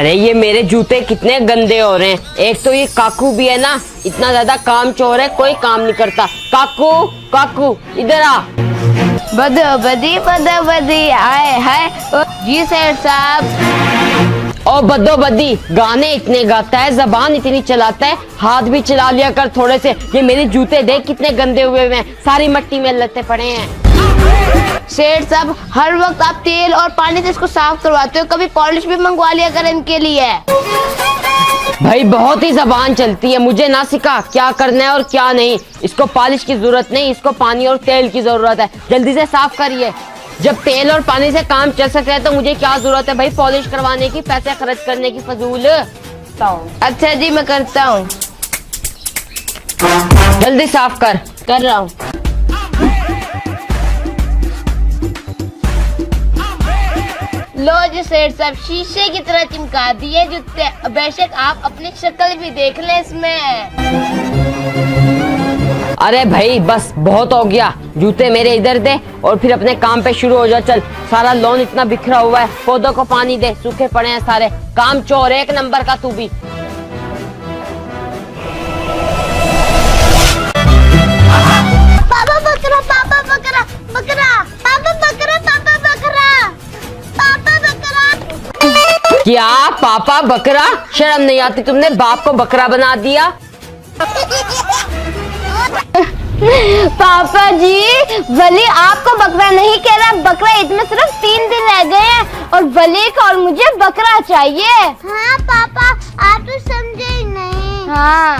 अरे ये मेरे जूते कितने गंदे हो रहे हैं। एक तो ये काकू भी है ना, इतना ज्यादा काम चोर है, कोई काम नहीं करता। काकू काकू इधर आ। बदो बदी आए हाय। जी सेठ साहब। ओ बद्दो बद्दी, गाने इतने गाता है, जबान इतनी चलाता है, हाथ भी चला लिया कर थोड़े से। ये मेरे जूते देख कितने गंदे हुए हैं, सारी मिट्टी में लते पड़े हैं। सेठ साहब, हर वक्त आप तेल और पानी से इसको साफ करवाते हो, कभी पॉलिश भी मंगवा लिया कर इनके लिए। भाई बहुत ही जबान चलती है, मुझे ना सिखा क्या करना है और क्या नहीं। इसको पॉलिश की जरूरत नहीं, इसको पानी और तेल की जरूरत है। जल्दी से साफ करिए। जब तेल और पानी से काम चल सके तो मुझे क्या जरूरत है भाई पॉलिश करवाने की, पैसे खर्च करने की फजूल। अच्छा जी, मैं करता हूँ। जल्दी साफ कर रहा हूँ। लो जी सेठ साहब, शीशे की तरह चिमका दिए जूते। बेशक आप अपनी शक्ल भी देख लें इसमें। अरे भाई बस बहुत हो गया, जूते मेरे इधर दे और फिर अपने काम पे शुरू हो जा। चल, सारा लॉन इतना बिखरा हुआ है, पौधों को पानी दे, सूखे पड़े हैं सारे। काम चोर एक नंबर का तू भी। पापा बकरा, पापा बकरा, बकरा, पापा बकरा, पापा बकरा, पापा बकरा। क्या पापा बकरा? शर्म नहीं आती? तुमने बाप को बकरा बना दिया। पापा जी, वली आपको बकरा नहीं कह रहा, बकरा ईद में सिर्फ 3 दिन रह गए हैं और वली का और मुझे बकरा चाहिए। हाँ पापा, आप तो समझे ही नहीं। हाँ।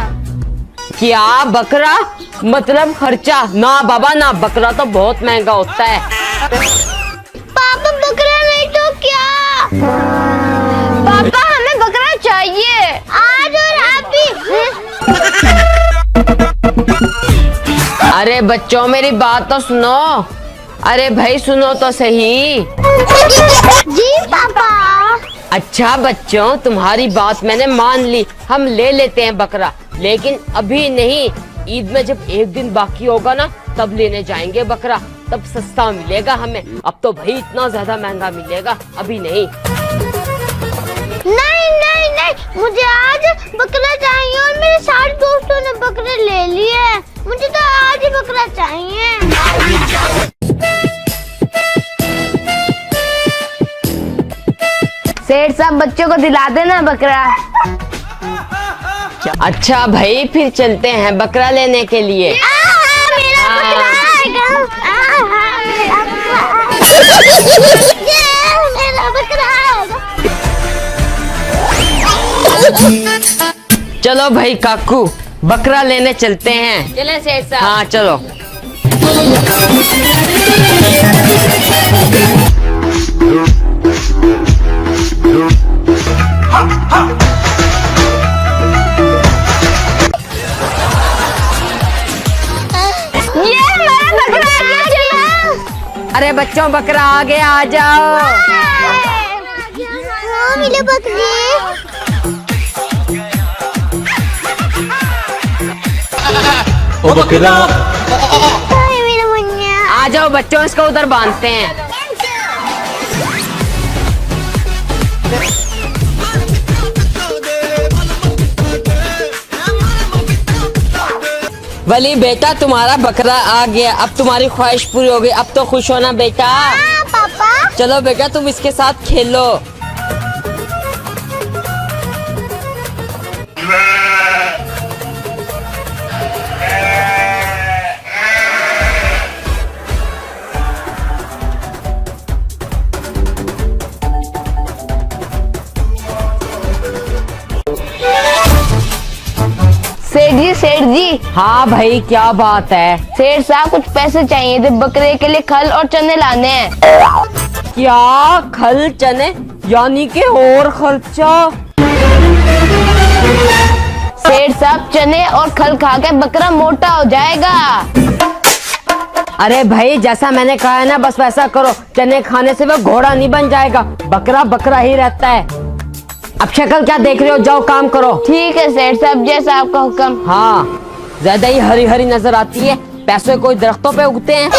क्या बकरा मतलब खर्चा? ना बाबा ना, बकरा तो बहुत महंगा होता है। पापा बकरा नहीं तो क्या? पापा हमें बकरा चाहिए आज और अभी। अरे बच्चों मेरी बात तो सुनो। अरे भाई सुनो तो सही। जी पापा। अच्छा बच्चों, तुम्हारी बात मैंने मान ली, हम ले लेते हैं बकरा, लेकिन अभी नहीं। ईद में जब एक दिन बाकी होगा ना, तब लेने जाएंगे बकरा, तब सस्ता मिलेगा हमें। अब तो भाई इतना ज्यादा महंगा मिलेगा, अभी नहीं। नहीं नहीं नहीं, मुझे आज बकरा चाहिए और मेरे सारे दोस्तों ने बकरे ले लिए। मुझे तो आज ही बकरा चाहिए। सेठ साहब, बच्चों को दिला देना बकरा। अच्छा भाई, फिर चलते हैं बकरा लेने के लिए। मेरा बकरा आएगा। मेरा बकरा आएगा। चलो भाई काकू, बकरा लेने चलते हैं। चले सेठ साहब। हाँ चलो। ये हमारा बकरा आ गया। चलो। अरे बच्चों, बकरा आ गया, आ जाओ। हाँ, मिलो बकरी। ओ बकरा, मेरा मुन्ना। आ जाओ बच्चों, इसको उधर बांधते हैं। वली बेटा, तुम्हारा बकरा आ गया, अब तुम्हारी ख्वाहिश पूरी हो गई, अब तो खुश होना बेटा। हाँ पापा। चलो बेटा, तुम इसके साथ खेलो। सेठ जी। हाँ भाई, क्या बात है? सेठ साहब, कुछ पैसे चाहिए थे, बकरे के लिए खल और चने लाने हैं। क्या खल चने यानी कि और खर्चा? सेठ साहब, चने और खल खा के बकरा मोटा हो जाएगा। अरे भाई, जैसा मैंने कहा है ना, बस वैसा करो। चने खाने से वो घोड़ा नहीं बन जाएगा, बकरा बकरा ही रहता है। अब शक्ल क्या देख रहे हो, जाओ काम करो। ठीक है सेठ साहब, जैसा आपका हुक्म। हाँ, ज्यादा ही हरी हरी नजर आती है। पैसे कोई दरख्तों पे उगते हैं?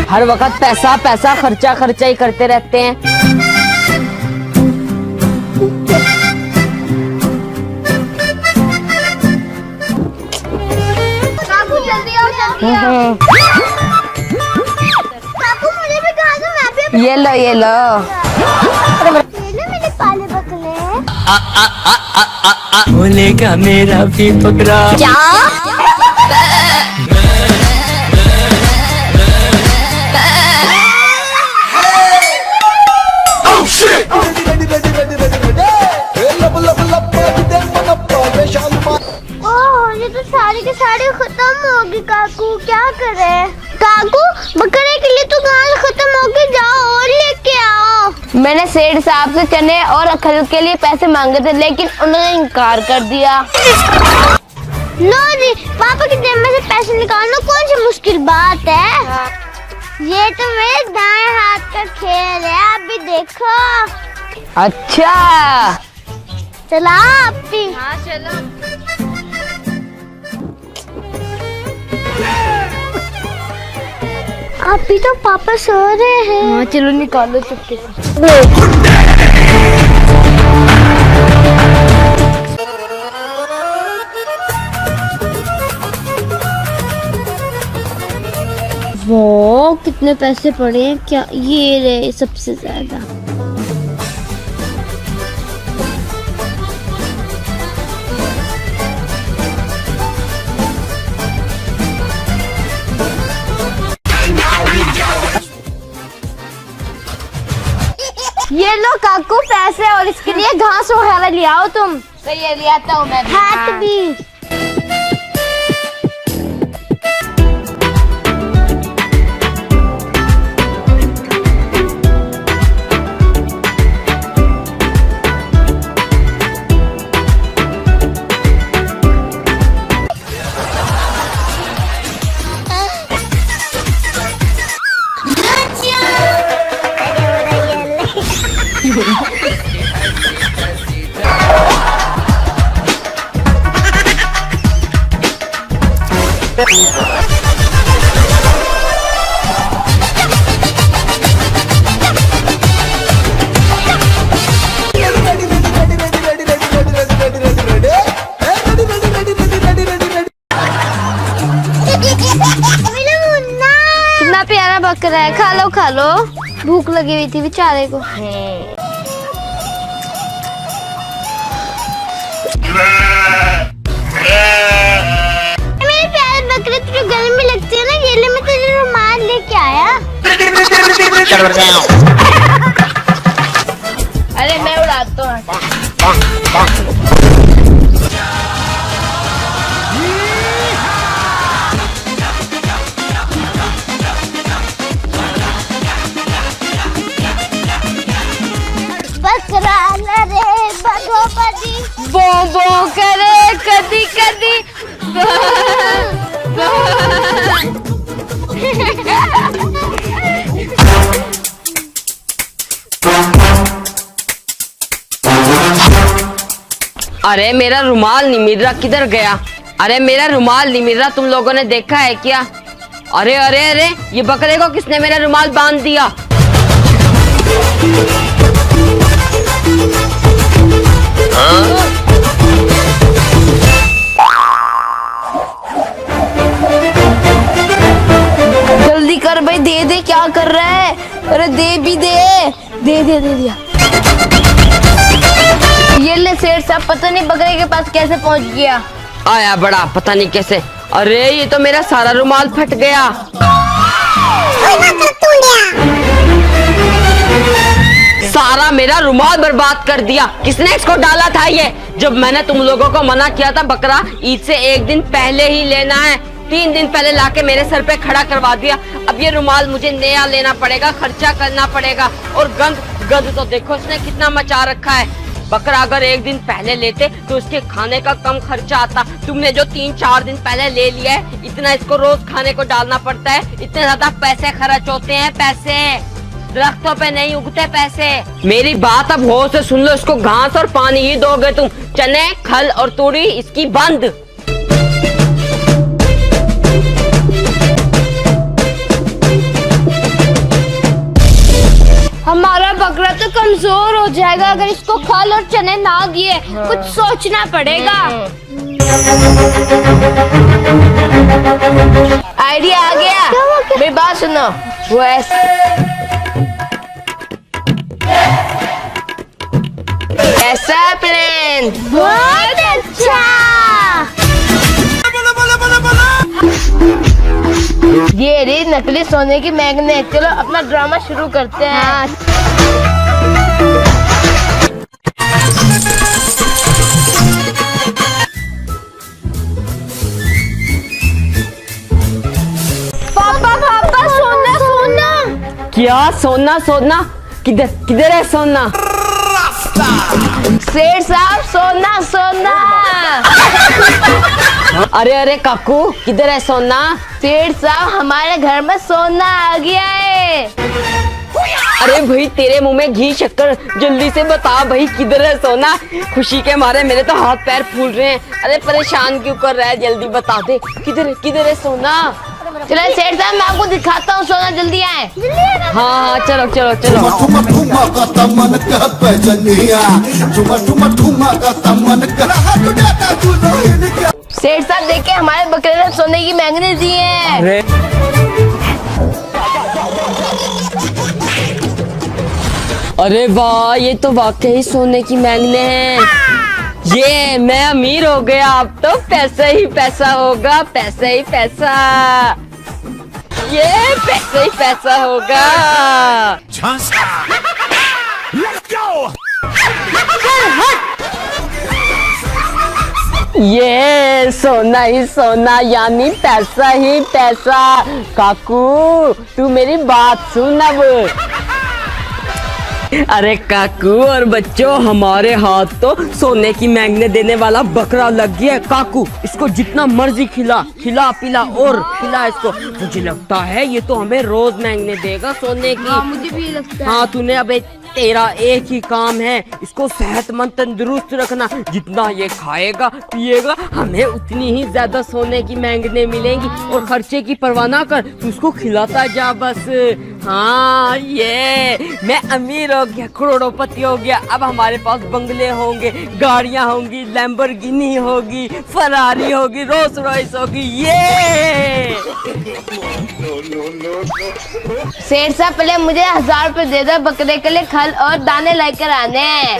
हर वक्त पैसा पैसा खर्चा खर्चा ही करते रहते हैं। काकू मुझे भी खा दो, मैं भी ये लो ये लो मेरे पाले बकरे। बोलेगा मेरा भी बकरा। क्या? ये तो सारी की सारी खत्म होगी काकू, क्या करे? काकू बकरे के लिए तो घास खत्म होगी, जाओ और लेके आओ। मैंने सेठ साहब से चने और खल के लिए पैसे मांगे थे, लेकिन उन्होंने इनकार कर दिया। लो जी, पापा की जेब में से पैसे निकालना कौन सी मुश्किल बात है? ये तो मेरे दाएं हाथ का खेल है, आप भी देखो। अच्छा चला आप भी। हाँ चलो। अभी तो पापा सो रहे हैं। हाँ चलो निकालो चुपके से। वो कितने पैसे पड़े हैं? क्या ये रहे सबसे ज्यादा। ये लो काकू पैसे, और इसके लिए घास वगैरह ले आओ तुम। तो ये ले आता हूँ मैं भी। हाथ भी। कितना प्यारा बकरा है, खा लो खा लो। भूख लगी हुई थी बेचारे को। मेरे प्यारे बकरे, तुझे गर्मी लगती है ना, ये ले मैं तुझे रुमाल लेके आया। अरे मैं उड़ाता हूँ। बकरा रे बगोपदी, बो बो करे कदी कदी। अरे मेरा रुमाल नहीं मिल रहा, किधर गया? अरे मेरा रुमाल नहीं मिल रहा, तुम लोगों ने देखा है क्या? अरे अरे अरे, ये बकरे को किसने मेरा रुमाल बांध दिया? जल्दी कर भाई, दे दे, क्या कर रहा है? अरे दे भी दे। दे दे दे दिया। ये ले सेठ साहब, पता नहीं बकरे के पास कैसे पहुंच गया। आया बड़ा, पता नहीं कैसे। अरे ये तो मेरा सारा रुमाल फट गया। सारा मेरा रुमाल बर्बाद कर दिया। किसने इसको डाला था ये? जब मैंने तुम लोगों को मना किया था बकरा ईद से एक दिन पहले ही लेना है, 3 दिन पहले लाके मेरे सर पे खड़ा करवा दिया। अब ये रुमाल मुझे नया लेना पड़ेगा, खर्चा करना पड़ेगा। और गंद तो देखो इसने कितना मचा रखा है। बकरा अगर एक दिन पहले लेते तो उसके खाने का कम खर्चा आता। तुमने जो 3-4 दिन पहले ले लिया है, इतना इसको रोज खाने को डालना पड़ता है, इतने ज्यादा पैसे खर्च होते हैं। पैसे दरख्तों पे नहीं उगते पैसे। मेरी बात अब होश से सुन लो, इसको घास और पानी ही दोगे तुम। चने, खल और तूड़ी इसकी बंद। हमारा बकरा तो कमजोर हो जाएगा अगर इसको खल और चने ना दिए। कुछ सोचना पड़ेगा। आइडिया आ गया। मेरी बात सुनो, वो ऐसा प्लान। बहुत अच्छा। ये रे नकली सोने की मैग्नेट। चलो अपना ड्रामा शुरू करते हैं। पापा पापा सोना सोना। क्या सोना सोना? किधर किधर है सोना? सेठ साहब सोना सोना। अरे अरे काकू, किधर है सोना? सेठ साहब हमारे घर में सोना आ गया है। अरे भाई तेरे मुंह में घी शक्कर, जल्दी से बता भाई किधर है सोना? खुशी के मारे मेरे तो हाथ पैर फूल रहे हैं। अरे परेशान क्यों कर रहा है, जल्दी बता दे किधर है सोना? चलो सेठ साहब मैं आपको दिखाता हूँ सोना, जल्दी आए। हाँ चलो चलो चलो। सेठ साहब देखिए हमारे बकरे ने सोने की मैंगनी दी है। अरे अरे वाह, ये तो वाकई सोने की मैंगने हैं। ये मैं अमीर हो गया, अब तो पैसा ही पैसा होगा, पैसा ही पैसा। ये पैसा ही पैसा होगा। ये सोना ही सोना, यानी पैसा ही पैसा। काकू तू मेरी बात सुन अब। अरे काकू और बच्चों, हमारे हाथ तो सोने की मैंगने देने वाला बकरा लग गया है। काकू इसको जितना मर्जी खिला पिला और खिला इसको। मुझे लगता है ये तो हमें रोज मैंगने देगा सोने की। मुझे भी लगता है। हाँ तूने अब तेरा एक ही काम है, इसको सेहतमंद तंदुरुस्त रखना। जितना ये खाएगा पिएगा, हमें उतनी ही ज्यादा सोने की मैंगने मिलेंगी। और खर्चे की परवाह ना कर, तू उसको खिलाता जा बस। हाँ ये मैं अमीर हो गया, करोड़पति हो गया। अब हमारे पास बंगले होंगे, गाड़ियां होंगी, लैम्बोर्गिनी होगी, फरारी होगी, रोल्स रॉयस होगी। ये सेठ साहब पहले मुझे 1000 रुपए दे दो, बकरे के लिए खल और दाने लेकर आने हैं।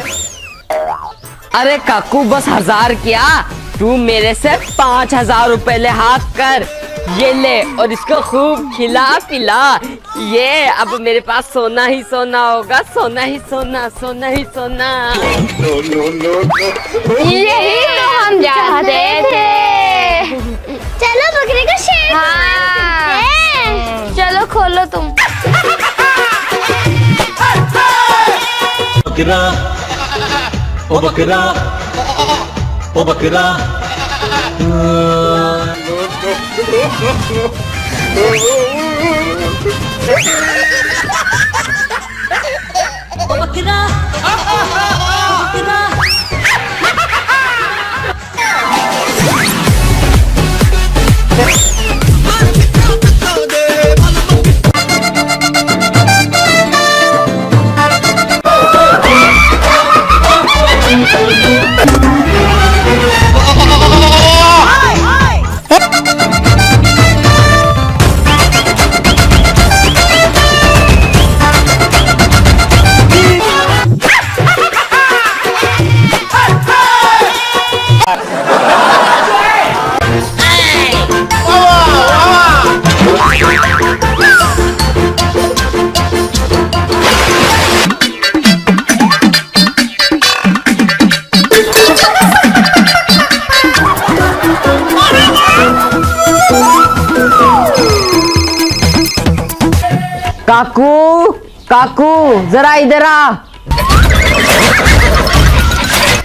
अरे काकू बस 1000 क्या, तू मेरे से 5000 रुपए ले हाथ कर। ये ले और इसको खूब खिला पिला। ये अब मेरे पास सोना ही सोना होगा, सोना ही सोना, सोना ही सोना। यही तो हम चाहते थे। चलो बकरे का शेर हाँ। चलो खोलो तुम। बकरा ओ बकरा ओ बकरा। काकू काकू जरा इधर आ।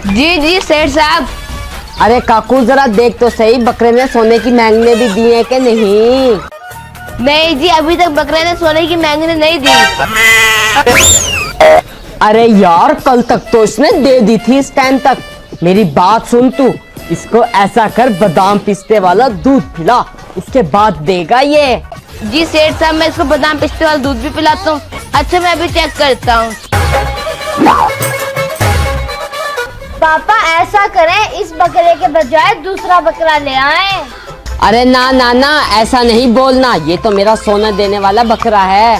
जी सेठ साहब। अरे काकू जरा देख तो सही, बकरे ने सोने की मैंगने भी दी है कि नहीं? नहीं जी, अभी तक बकरे ने सोने की मैंगनी नहीं दी। अरे यार कल तक तो इसने दे दी थी इस टाइम तक। मेरी बात सुन तू, इसको ऐसा कर बादाम पिस्ते वाला दूध पिला, उसके बाद देगा ये। जी सेठ साहब, मैं इसको बादाम पिस्ते वाला दूध भी पिलाता हूँ। अच्छा मैं अभी चेक करता हूँ। पापा ऐसा करें, इस बकरे के बजाय दूसरा बकरा ले आए। अरे ना ना ना, ऐसा नहीं बोलना, ये तो मेरा सोना देने वाला बकरा है।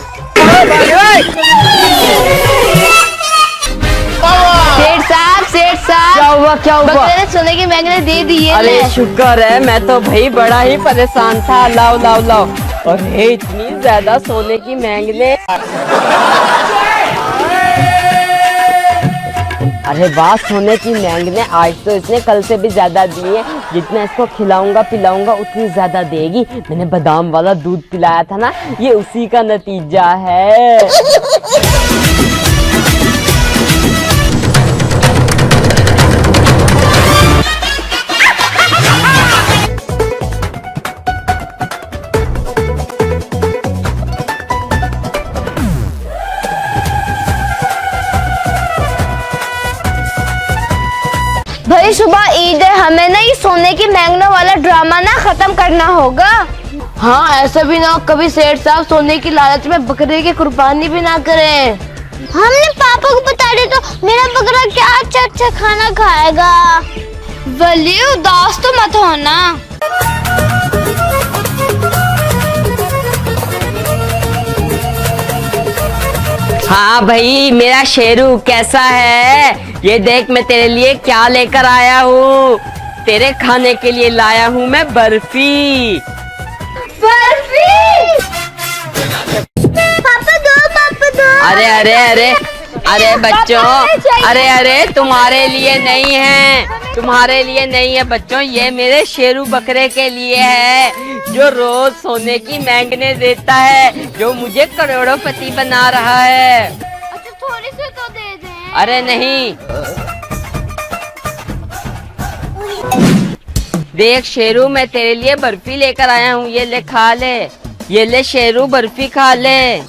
सेठ साहब क्या हुआ क्या हुआ? बकरे ने सोने की मैंगने दे दी है। अरे शुक्र है, मैं तो भाई बड़ा ही परेशान था। लाओ लाओ लाओ। और ये इतनी ज्यादा सोने की मैंगने। अरे वाह, सोने की मैंगने। आज तो इसने कल से भी ज्यादा दिए। जितना इसको खिलाऊंगा पिलाऊंगा उतनी ज्यादा देगी। मैंने बादाम वाला दूध पिलाया था ना, ये उसी का नतीजा है। भाई सुबह ईद है, हमें ना ये सोने की मैंगना वाला ड्रामा ना खत्म करना होगा। हाँ, ऐसा भी ना हो कभी सेठ साहब सोने की लालच में बकरे की कुर्बानी भी ना करें। हमने पापा को बता दिया तो मेरा बकरा क्या अच्छा अच्छा खाना खाएगा। वली उदास तो मत होना। हाँ भाई, मेरा शेरू कैसा है? ये देख, मैं तेरे लिए क्या लेकर आया हूँ। तेरे खाने के लिए लाया हूँ मैं बर्फी। पापा दो। अरे अरे अरे अरे बच्चों, अरे अरे तुम्हारे लिए नहीं है, तुम्हारे लिए नहीं है बच्चों, ये मेरे शेरू बकरे के लिए है, जो रोज सोने की मैंगने देता है, जो मुझे करोड़पति बना रहा है। अच्छा, थोड़ी सी तो दे दें। अरे नहीं, देख शेरू, मैं तेरे लिए बर्फी लेकर आया हूँ, ये ले खा ले। ये ले शेरू, बर्फी खा ले।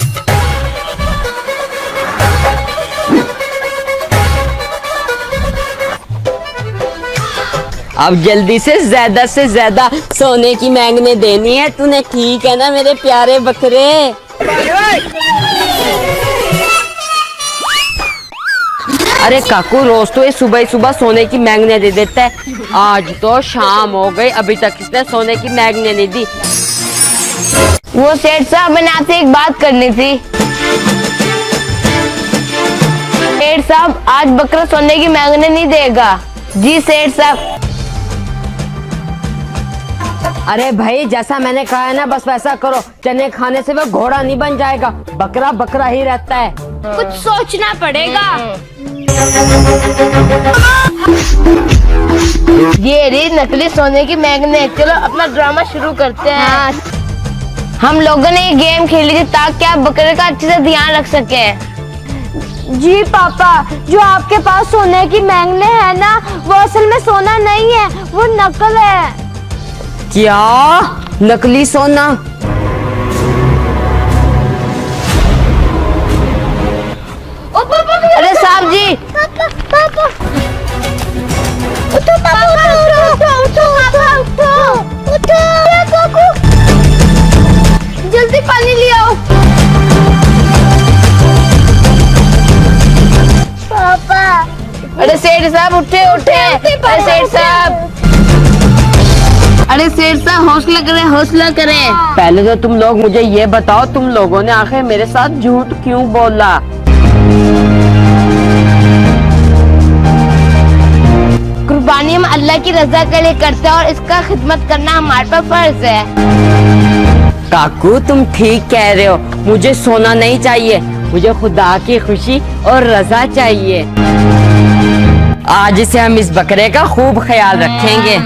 अब जल्दी से ज्यादा सोने की मैंगने देनी है तूने, ठीक है ना मेरे प्यारे बकरे? अरे काकू, रोज तो ये सुबह सुबह सोने की मैंगने दे देता है। आज तो शाम हो गई, अभी तक इसने सोने की मैंगने नहीं दी। वो सेठ साहब, मैंने आपसे एक बात करनी थी। सेठ साहब, आज बकरा सोने की मैंगने नहीं देगा। जी सेठ साहब। अरे भाई, जैसा मैंने कहा है ना, बस वैसा करो। चने खाने से वो घोड़ा नहीं बन जाएगा, बकरा बकरा ही रहता है। कुछ सोचना पड़ेगा। ये रे नकली सोने की मैंगने। चलो अपना ड्रामा शुरू करते हैं। हाँ। हम लोगों ने ये गेम खेली थी ताकि आप बकरे का अच्छे से ध्यान रख सके। जी पापा, जो आपके पास सोने की मैंगने है ना, वो असल में सोना नहीं है, वो नकल है। क्या? नकली सोना? अरे साहब जी, पापा उठो। जल्दी पानी ले आओ। पापा, अरे सेठ साहब, उठे। अरे सेठ साहब, हौसला करें, हौसला करें। पहले तो तुम लोग मुझे ये बताओ, तुम लोगों ने आखिर मेरे साथ झूठ क्यों बोला? कुर्बानी हम अल्लाह की रजा के लिए करते हैं और इसका खिदमत करना हमारे पर फर्ज है। काकू, तुम ठीक कह रहे हो, मुझे सोना नहीं चाहिए, मुझे खुदा की खुशी और रजा चाहिए। आज से हम इस बकरे का खूब ख्याल रखेंगे।